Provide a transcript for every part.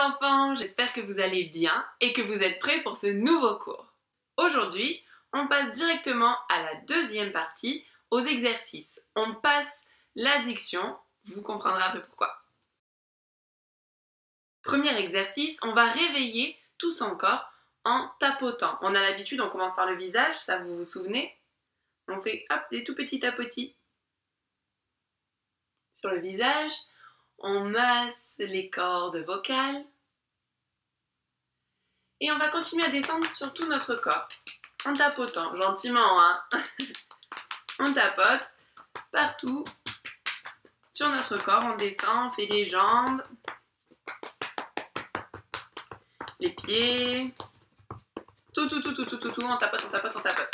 enfants, j'espère que vous allez bien et que vous êtes prêts pour ce nouveau cours. Aujourd'hui, on passe directement à la deuxième partie, aux exercices. On passe la diction, vous comprendrez un peu pourquoi. Premier exercice, on va réveiller tout son corps en tapotant. On a l'habitude, on commence par le visage, ça vous vous souvenez? On fait hop, des tout petits tapotis sur le visage. On masse les cordes vocales. Et on va continuer à descendre sur tout notre corps. En tapotant, gentiment, hein. On tapote partout sur notre corps. On descend, on fait les jambes, les pieds. Tout. On tapote, on tapote, on tapote.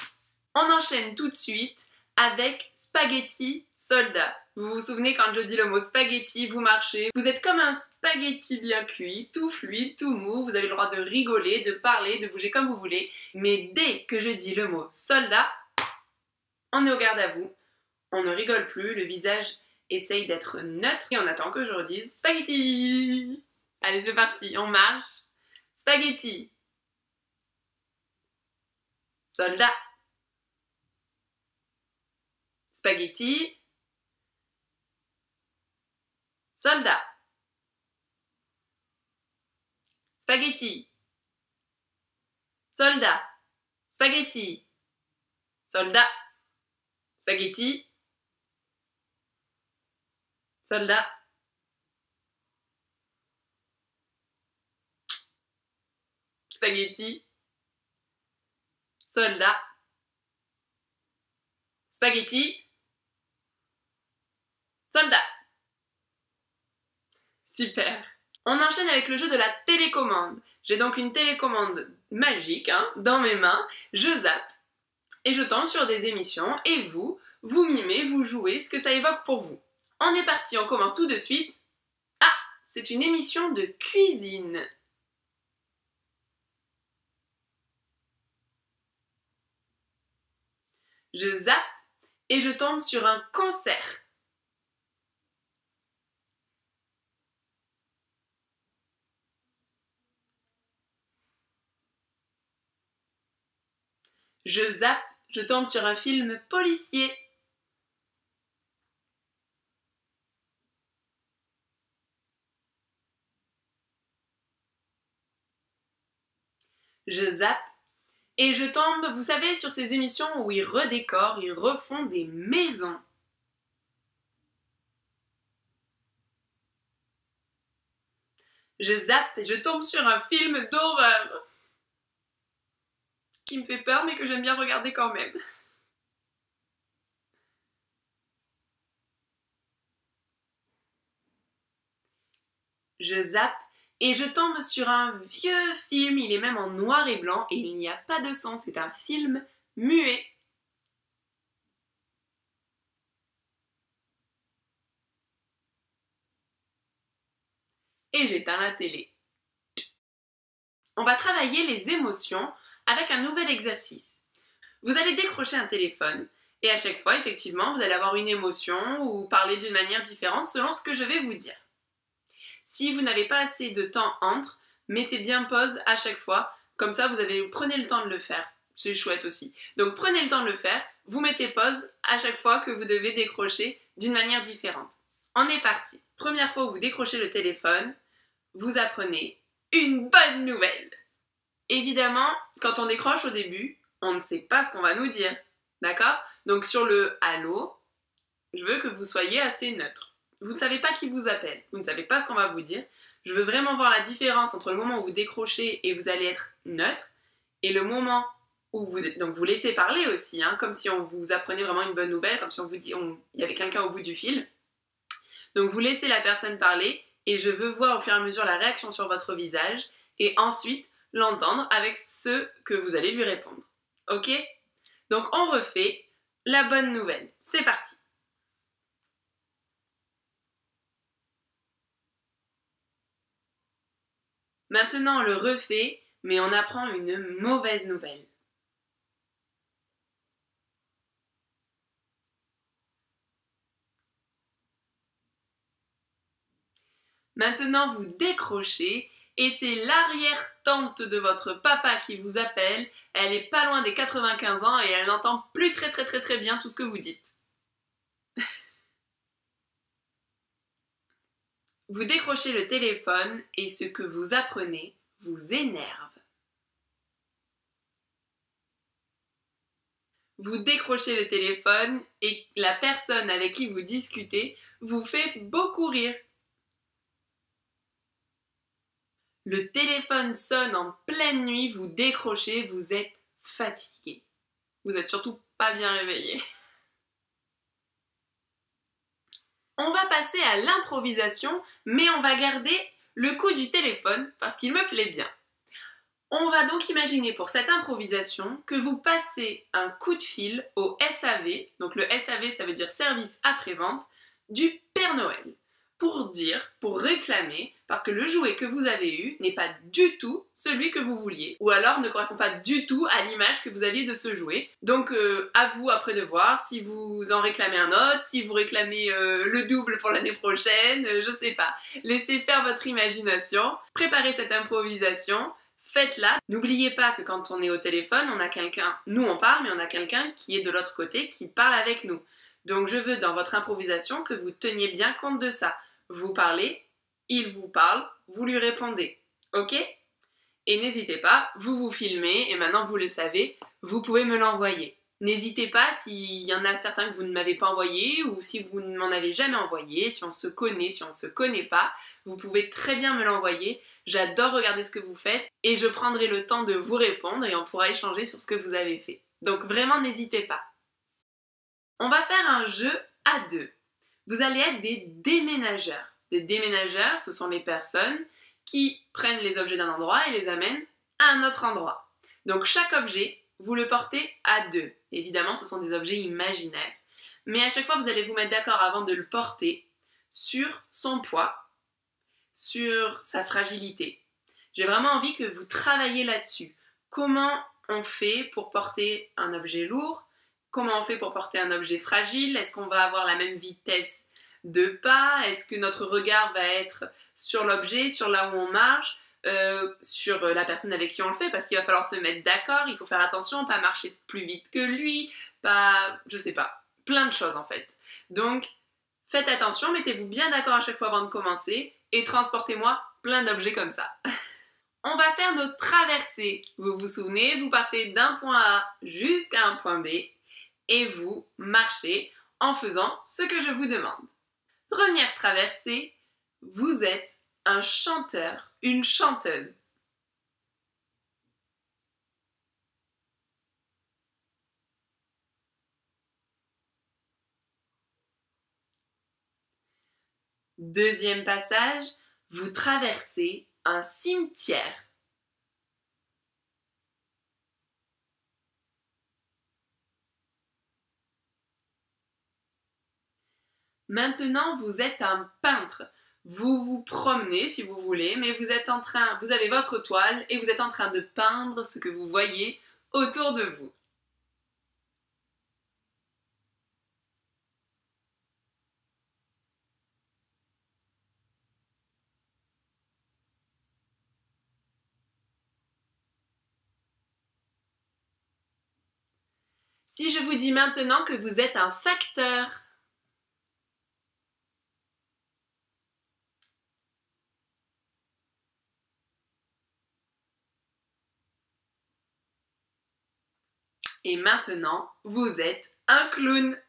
On enchaîne tout de suite avec spaghetti soldat. Vous vous souvenez quand je dis le mot spaghetti, vous marchez, vous êtes comme un spaghetti bien cuit, tout fluide, tout mou, vous avez le droit de rigoler, de parler, de bouger comme vous voulez, mais dès que je dis le mot soldat, on est au garde à vous, on ne rigole plus, le visage essaye d'être neutre et on attend que je redise spaghetti. Allez, c'est parti, on marche. Spaghetti. Soldat. Spaghetti. Soldat. Spaghetti. Soldat. Spaghetti. Soldat. Spaghetti. Soldat. Spaghetti. Soldat. Spaghetti. Soldat. Super. On enchaîne avec le jeu de la télécommande. J'ai donc une télécommande magique dans mes mains. Je zappe et je tombe sur des émissions et vous mimez, vous jouez ce que ça évoque pour vous. On est parti, on commence tout de suite. Ah, c'est une émission de cuisine. Je zappe et je tombe sur un concert. Je zappe, je tombe sur un film policier. Je zappe et je tombe, vous savez, sur ces émissions où ils redécorent, ils refont des maisons. Je zappe et je tombe sur un film d'horreur qui me fait peur mais que j'aime bien regarder quand même. Je zappe et je tombe sur un vieux film, il est même en noir et blanc et il n'y a pas de son, c'est un film muet. Et j'éteins la télé. On va travailler les émotions avec un nouvel exercice. Vous allez décrocher un téléphone et à chaque fois, effectivement, vous allez avoir une émotion ou parler d'une manière différente selon ce que je vais vous dire. Si vous n'avez pas assez de temps entre, mettez bien pause à chaque fois, comme ça prenez le temps de le faire. C'est chouette aussi. Donc prenez le temps de le faire, vous mettez pause à chaque fois que vous devez décrocher d'une manière différente. On est parti. Première fois où vous décrochez le téléphone, vous apprenez une bonne nouvelle. Évidemment, quand on décroche au début, on ne sait pas ce qu'on va nous dire. D'accord? Donc sur le allô, je veux que vous soyez assez neutre. Vous ne savez pas qui vous appelle, vous ne savez pas ce qu'on va vous dire. Je veux vraiment voir la différence entre le moment où vous décrochez et vous allez être neutre et le moment où vous êtes... Donc vous laissez parler aussi, comme si on vous apprenait vraiment une bonne nouvelle, comme si on vous dit il y avait quelqu'un au bout du fil. Donc vous laissez la personne parler et je veux voir au fur et à mesure la réaction sur votre visage et ensuite l'entendre avec ce que vous allez lui répondre. Ok? Donc on refait la bonne nouvelle. C'est parti. Maintenant on le refait, mais on apprend une mauvaise nouvelle. Maintenant, vous décrochez et c'est l'arrière-tante de votre papa qui vous appelle, elle est pas loin des 95 ans et elle n'entend plus très bien tout ce que vous dites. Vous décrochez le téléphone et ce que vous apprenez vous énerve. Vous décrochez le téléphone et la personne avec qui vous discutez vous fait beaucoup rire. Le téléphone sonne en pleine nuit, vous décrochez, vous êtes fatigué. Vous êtes surtout pas bien réveillé. On va passer à l'improvisation, mais on va garder le coup du téléphone parce qu'il me plaît bien. On va donc imaginer pour cette improvisation que vous passez un coup de fil au SAV, donc le SAV ça veut dire service après-vente, du Père Noël, pour réclamer, parce que le jouet que vous avez eu n'est pas du tout celui que vous vouliez, ou alors ne correspond pas du tout à l'image que vous aviez de ce jouet. Donc à vous après de voir si vous en réclamez un autre, si vous réclamez le double pour l'année prochaine, je sais pas. Laissez faire votre imagination, préparez cette improvisation. Faites-la. N'oubliez pas que quand on est au téléphone, on a quelqu'un, nous on parle, mais on a quelqu'un qui est de l'autre côté qui parle avec nous. Donc je veux dans votre improvisation que vous teniez bien compte de ça. Vous parlez, il vous parle, vous lui répondez. Ok? Et n'hésitez pas, vous vous filmez, et maintenant vous le savez, vous pouvez me l'envoyer. N'hésitez pas s'il y en a certains que vous ne m'avez pas envoyé ou si vous ne m'en avez jamais envoyé, si on se connaît, si on ne se connaît pas, vous pouvez très bien me l'envoyer. J'adore regarder ce que vous faites et je prendrai le temps de vous répondre et on pourra échanger sur ce que vous avez fait. Donc vraiment n'hésitez pas. On va faire un jeu à deux. Vous allez être des déménageurs. Des déménageurs, ce sont les personnes qui prennent les objets d'un endroit et les amènent à un autre endroit. Donc chaque objet, vous le portez à deux. Évidemment, ce sont des objets imaginaires. Mais à chaque fois, vous allez vous mettre d'accord avant de le porter sur son poids, sur sa fragilité. J'ai vraiment envie que vous travailliez là-dessus. Comment on fait pour porter un objet lourd? Comment on fait pour porter un objet fragile? Est-ce qu'on va avoir la même vitesse de pas? Est-ce que notre regard va être sur l'objet, sur là où on marche? Sur la personne avec qui on le fait, parce qu'il va falloir se mettre d'accord, il faut faire attention, pas marcher plus vite que lui, pas, je sais pas, plein de choses en fait. Donc, faites attention, mettez-vous bien d'accord à chaque fois avant de commencer et transportez-moi plein d'objets comme ça. On va faire notre traversée. Vous vous souvenez, vous partez d'un point A jusqu'à un point B et vous marchez en faisant ce que je vous demande. Première traversée, vous êtes un chanteur, une chanteuse. Deuxième passage, vous traversez un cimetière. Maintenant, vous êtes un peintre. Vous vous promenez si vous voulez, mais vous avez votre toile et vous êtes en train de peindre ce que vous voyez autour de vous. Si je vous dis maintenant que vous êtes un facteur, et maintenant, vous êtes un clown.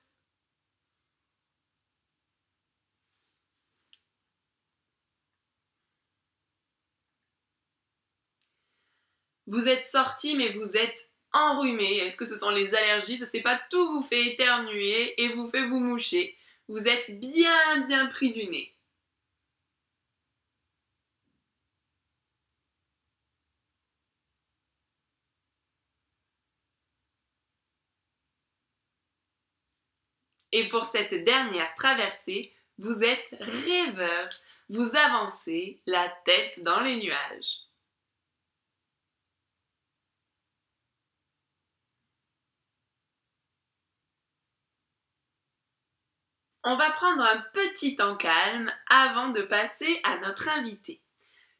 Vous êtes sorti, mais vous êtes enrhumé. Est-ce que ce sont les allergies? Je ne sais pas, tout vous fait éternuer et vous fait vous moucher. Vous êtes bien pris du nez. Et pour cette dernière traversée, vous êtes rêveur. Vous avancez la tête dans les nuages. On va prendre un petit temps calme avant de passer à notre invité.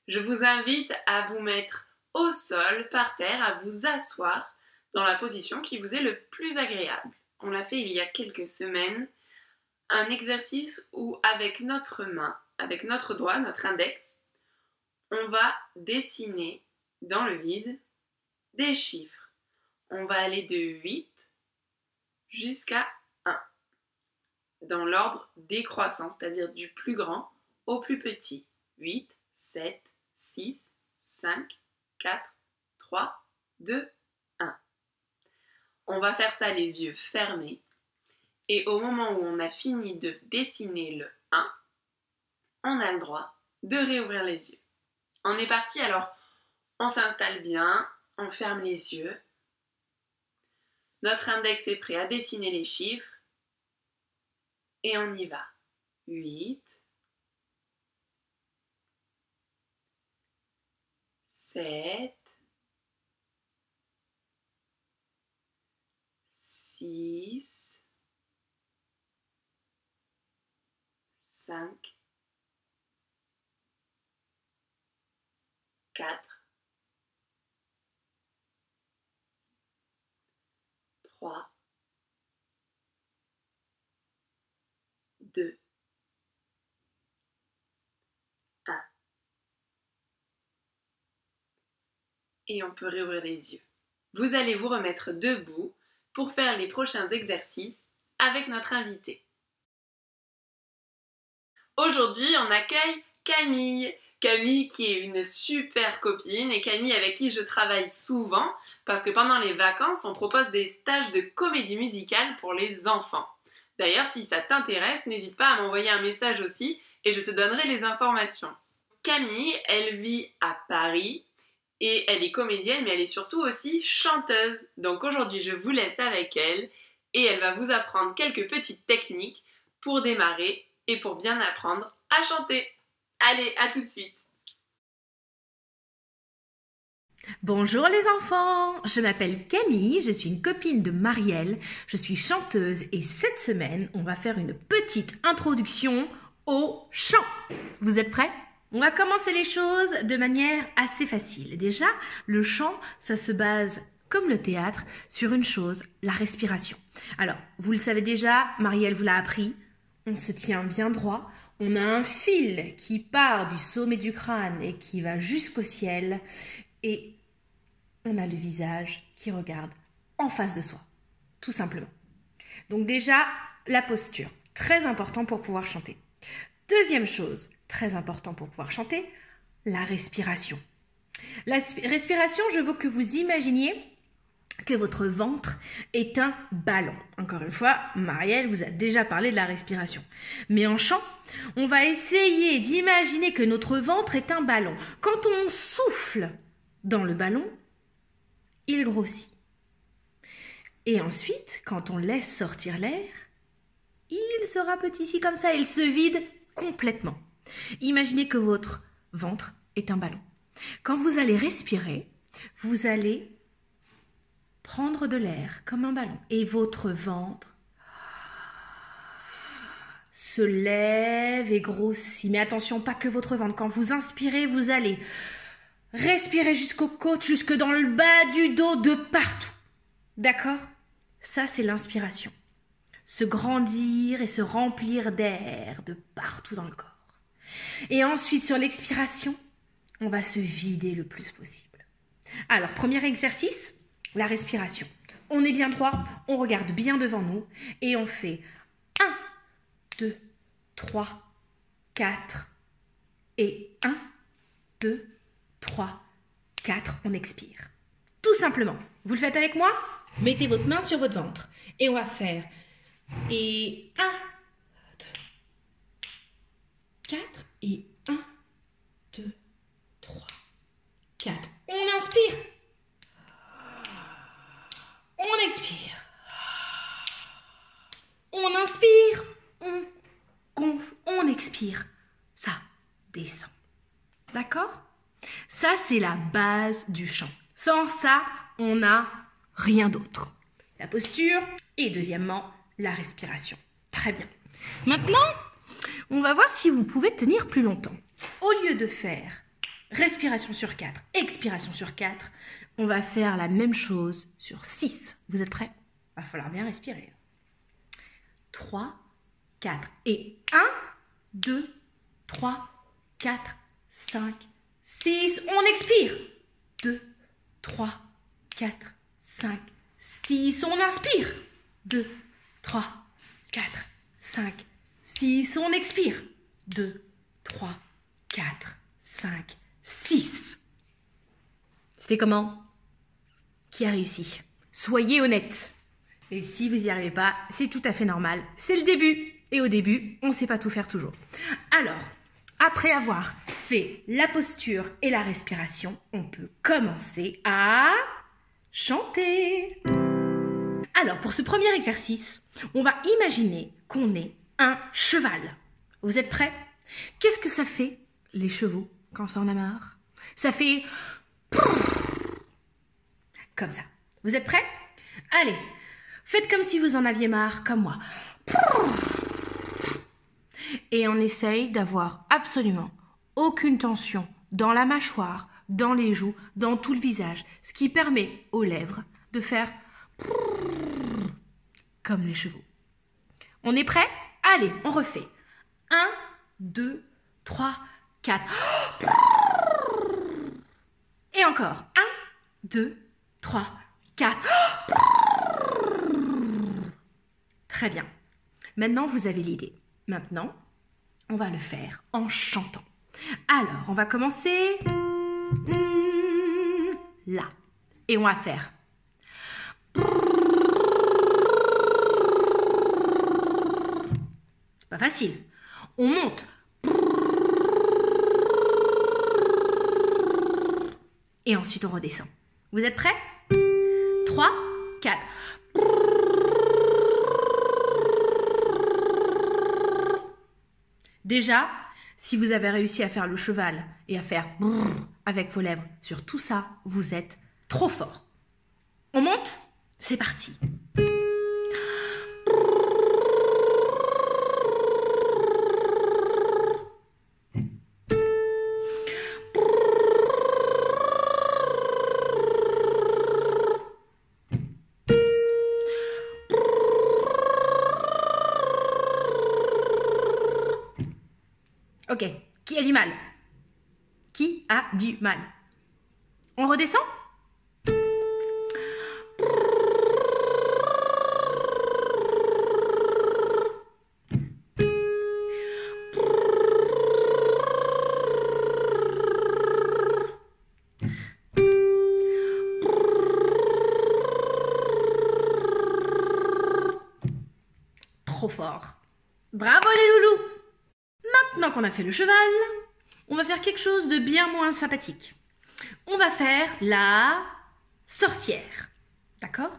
Je vous invite à vous mettre au sol, par terre, à vous asseoir dans la position qui vous est le plus agréable. On l'a fait il y a quelques semaines, un exercice où avec notre main, avec notre doigt, notre index, on va dessiner dans le vide des chiffres. On va aller de 8 jusqu'à 1, dans l'ordre décroissant, c'est-à-dire du plus grand au plus petit. 8, 7, 6, 5, 4, 3, 2, 1. On va faire ça les yeux fermés. Et au moment où on a fini de dessiner le 1, on a le droit de réouvrir les yeux. On est parti, alors on s'installe bien, on ferme les yeux. Notre index est prêt à dessiner les chiffres. Et on y va. 8, 7, 6, 5, 4, 3, 2, 1. Et on peut réouvrir les yeux. Vous allez vous remettre debout pour faire les prochains exercices avec notre invité. Aujourd'hui, on accueille Camille. Camille qui est une super copine et Camille avec qui je travaille souvent parce que pendant les vacances, on propose des stages de comédie musicale pour les enfants. D'ailleurs, si ça t'intéresse, n'hésite pas à m'envoyer un message aussi et je te donnerai les informations. Camille, elle vit à Paris et elle est comédienne mais elle est surtout aussi chanteuse. Donc aujourd'hui, je vous laisse avec elle et elle va vous apprendre quelques petites techniques pour démarrer et pour bien apprendre à chanter. Allez, à tout de suite. Bonjour les enfants, je m'appelle Camille, je suis une copine de Marielle, je suis chanteuse et cette semaine, on va faire une petite introduction au chant. Vous êtes prêts? On va commencer les choses de manière assez facile. Déjà, le chant, ça se base, comme le théâtre, sur une chose, la respiration. Alors, vous le savez déjà, Marielle vous l'a appris, on se tient bien droit. On a un fil qui part du sommet du crâne et qui va jusqu'au ciel et on a le visage qui regarde en face de soi, tout simplement. Donc déjà, la posture, très important pour pouvoir chanter. Deuxième chose, très important pour pouvoir chanter, la respiration. La respiration, je veux que vous imaginiez que votre ventre est un ballon. Encore une fois, Marielle vous a déjà parlé de la respiration. Mais en chant, on va essayer d'imaginer que notre ventre est un ballon. Quand on souffle dans le ballon, il grossit. Et ensuite, quand on laisse sortir l'air, il sera petit ici comme ça, il se vide complètement. Imaginez que votre ventre est un ballon. Quand vous allez respirer, vous allez prendre de l'air comme un ballon et votre ventre se lève et grossit. Mais attention, pas que votre ventre. Quand vous inspirez, vous allez respirer jusqu'aux côtes, jusque dans le bas du dos, de partout. D'accord? Ça, c'est l'inspiration. Se grandir et se remplir d'air de partout dans le corps. Et ensuite, sur l'expiration, on va se vider le plus possible. Alors, premier exercice, la respiration. On est bien droit, on regarde bien devant nous et on fait 1, 2, 3, 4 et 1, 2, 3, 4. On expire. Tout simplement. Vous le faites avec moi? Mettez votre main sur votre ventre et on va faire et 1, 2, 4 et 1, 2, 3, 4. On inspire. On expire. On inspire. On gonfle. On expire. Ça descend. D'accord? Ça, c'est la base du chant. Sans ça, on n'a rien d'autre. La posture et deuxièmement, la respiration. Très bien. Maintenant, on va voir si vous pouvez tenir plus longtemps. Au lieu de faire respiration sur 4, expiration sur 4. On va faire la même chose sur 6. Vous êtes prêts? Il va falloir bien respirer. 3, 4 et 1, 2, 3, 4, 5, 6. On expire. 2, 3, 4, 5, 6. On inspire. 2, 3, 4, 5, 6. On expire. 2, 3, 4, 5, 6. C'était comment? Qui a réussi? Soyez honnête. Et si vous n'y arrivez pas, c'est tout à fait normal. C'est le début. Et au début, on ne sait pas tout faire toujours. Alors, après avoir fait la posture et la respiration, on peut commencer à chanter. Alors, pour ce premier exercice, on va imaginer qu'on est un cheval. Vous êtes prêts? Qu'est-ce que ça fait, les chevaux, quand ça en a marre? Ça fait... comme ça. Vous êtes prêts? Allez, faites comme si vous en aviez marre, comme moi. Et on essaye d'avoir absolument aucune tension dans la mâchoire, dans les joues, dans tout le visage, ce qui permet aux lèvres de faire comme les chevaux. On est prêt? Allez, on refait. 1, 2, 3, 4. Et encore. 1, 2, 3, 4. Très bien. Maintenant, vous avez l'idée. Maintenant, on va le faire en chantant. Alors, on va commencer là. Et on va faire. C'est pas facile. On monte. Et ensuite, on redescend. Vous êtes prêts? 3, 4. Déjà, si vous avez réussi à faire le cheval et à faire avec vos lèvres sur tout ça, vous êtes trop fort. On monte? C'est parti. Ok, qui a du mal? Qui a du mal? On redescend? Trop fort. Bravo les loulous! Maintenant qu'on a fait le cheval, on va faire quelque chose de bien moins sympathique. On va faire la sorcière. D'accord?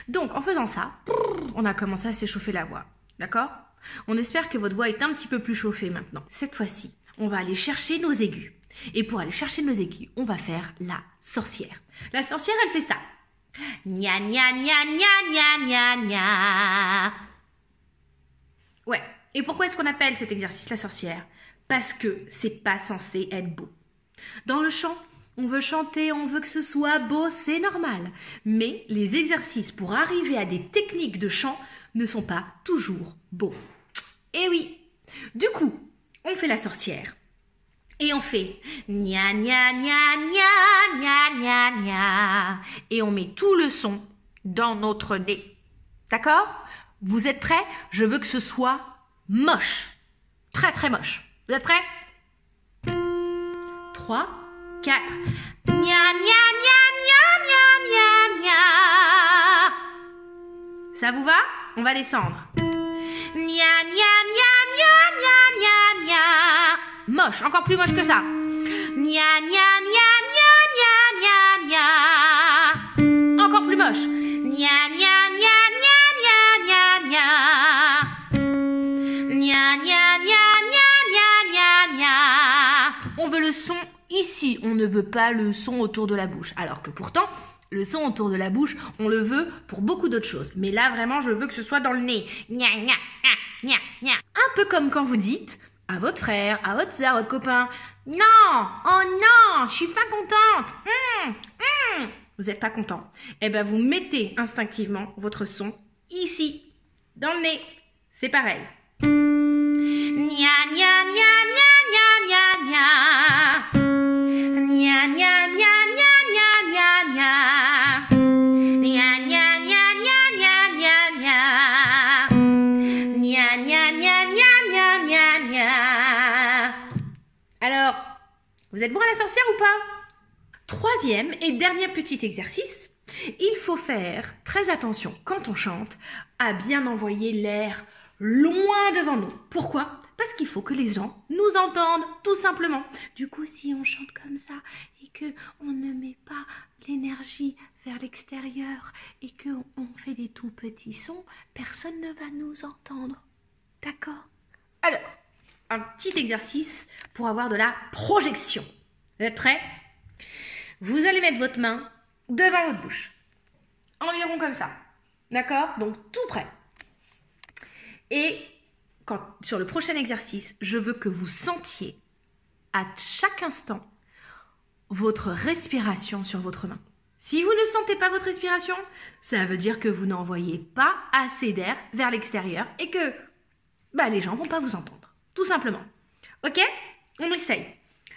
Donc, en faisant ça, on a commencé à s'échauffer la voix. D'accord? On espère que votre voix est un petit peu plus chauffée maintenant. Cette fois-ci, on va aller chercher nos aigus. Et pour aller chercher nos aigus, on va faire la sorcière. La sorcière, elle fait ça. Gna gna gna gna gna gna gna. Ouais. Et pourquoi est-ce qu'on appelle cet exercice la sorcière? Parce que c'est pas censé être beau. Dans le chant, on veut chanter, on veut que ce soit beau, c'est normal. Mais les exercices pour arriver à des techniques de chant ne sont pas toujours beaux. Eh oui! Du coup, on fait la sorcière. Et on fait gna gna gna gna gna gna gna. Et on met tout le son dans notre nez. D'accord? Vous êtes prêts? Je veux que ce soit moche. Très très moche. Vous êtes prêts? 3, 4. Gna gna gna gna gna gna gna. Ça vous va? On va descendre. Gna gna gna gna gna gna gna. Moche, encore plus moche que ça. Gna gna gna gna gna gna gna. Encore plus moche. Gna gna gna gna gna gna gna. Gna gna gna gna gna gna. On veut le son ici, on ne veut pas le son autour de la bouche. Alors que pourtant, le son autour de la bouche, on le veut pour beaucoup d'autres choses. Mais là, vraiment, je veux que ce soit dans le nez. Gna gna gna gna gna. Un peu comme quand vous dites à votre frère, à votre soeur, à votre copain. Non, oh non, je suis pas contente. Vous n'êtes pas content. Eh bien, vous mettez instinctivement votre son ici, dans le nez. C'est pareil. Nya, nya, nya, nya, nya, nya, nya. Nya, nya, nya, nya, nya, nya, nya. Nya, nya, nya, nya, nya, nya, nya. Nya, nya, nya, nya, nya, nya, nya. Alors, vous êtes bon à la sorcière ou pas? Troisième et dernier petit exercice, il faut faire très attention quand on chante à bien envoyer l'air loin devant nous. Pourquoi? Parce qu'il faut que les gens nous entendent, tout simplement. Du coup, si on chante comme ça et qu'on ne met pas l'énergie vers l'extérieur et qu'on fait des tout petits sons, personne ne va nous entendre. D'accord? Alors, un petit exercice pour avoir de la projection. Vous êtes prêts? Vous allez mettre votre main devant votre bouche. Environ comme ça. D'accord? Donc, tout prêt. Et sur le prochain exercice, je veux que vous sentiez à chaque instant votre respiration sur votre main. Si vous ne sentez pas votre respiration, ça veut dire que vous n'envoyez pas assez d'air vers l'extérieur et que les gens ne vont pas vous entendre. Tout simplement. Ok? On essaye.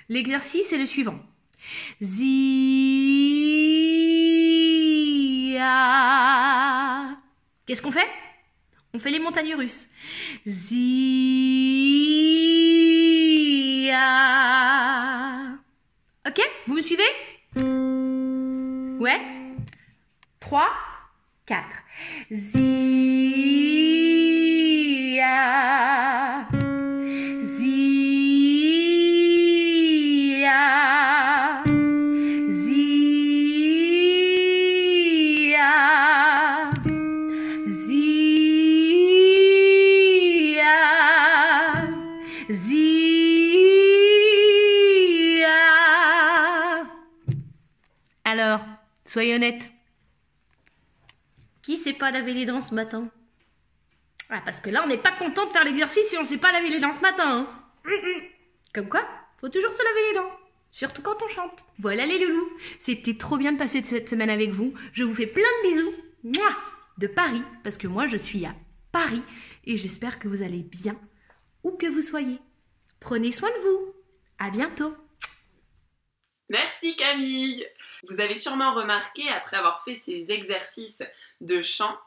L'exercice est le suivant. Zia. Qu'est-ce qu'on fait? On fait les montagnes russes. Zia. Ok? Vous me suivez? Ouais? 3, 4. Zia. Zia. Zia. Zia. Zia. Alors, soyez honnête. Qui s'est pas lavé les dents ce matin? Ah, parce que là, on n'est pas content de faire l'exercice si on ne s'est pas lavé les dents ce matin. Comme quoi, faut toujours se laver les dents. Surtout quand on chante. Voilà les loulous. C'était trop bien de passer cette semaine avec vous. Je vous fais plein de bisous. Mouah, de Paris, parce que moi, je suis à Paris. Et j'espère que vous allez bien, où que vous soyez. Prenez soin de vous. À bientôt. Merci Camille! Vous avez sûrement remarqué, après avoir fait ces exercices de chant,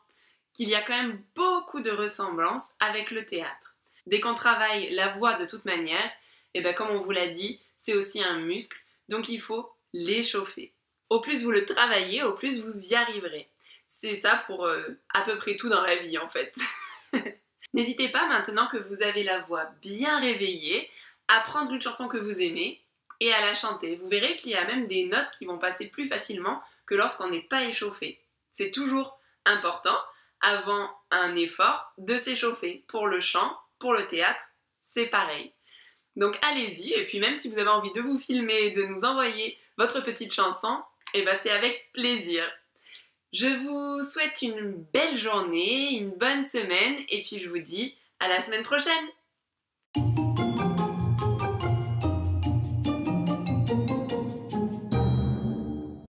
qu'il y a quand même beaucoup de ressemblances avec le théâtre. Dès qu'on travaille la voix de toute manière, et comme on vous l'a dit, c'est aussi un muscle, donc il faut l'échauffer. Au plus vous le travaillez, au plus vous y arriverez. C'est ça pour à peu près tout dans la vie en fait. N'hésitez pas, maintenant que vous avez la voix bien réveillée, à prendre une chanson que vous aimez et à la chanter. Vous verrez qu'il y a même des notes qui vont passer plus facilement que lorsqu'on n'est pas échauffé. C'est toujours important, avant un effort, de s'échauffer. Pour le chant, pour le théâtre, c'est pareil. Donc allez-y, et puis même si vous avez envie de vous filmer et de nous envoyer votre petite chanson, c'est avec plaisir. Je vous souhaite une belle journée, une bonne semaine, et puis je vous dis à la semaine prochaine.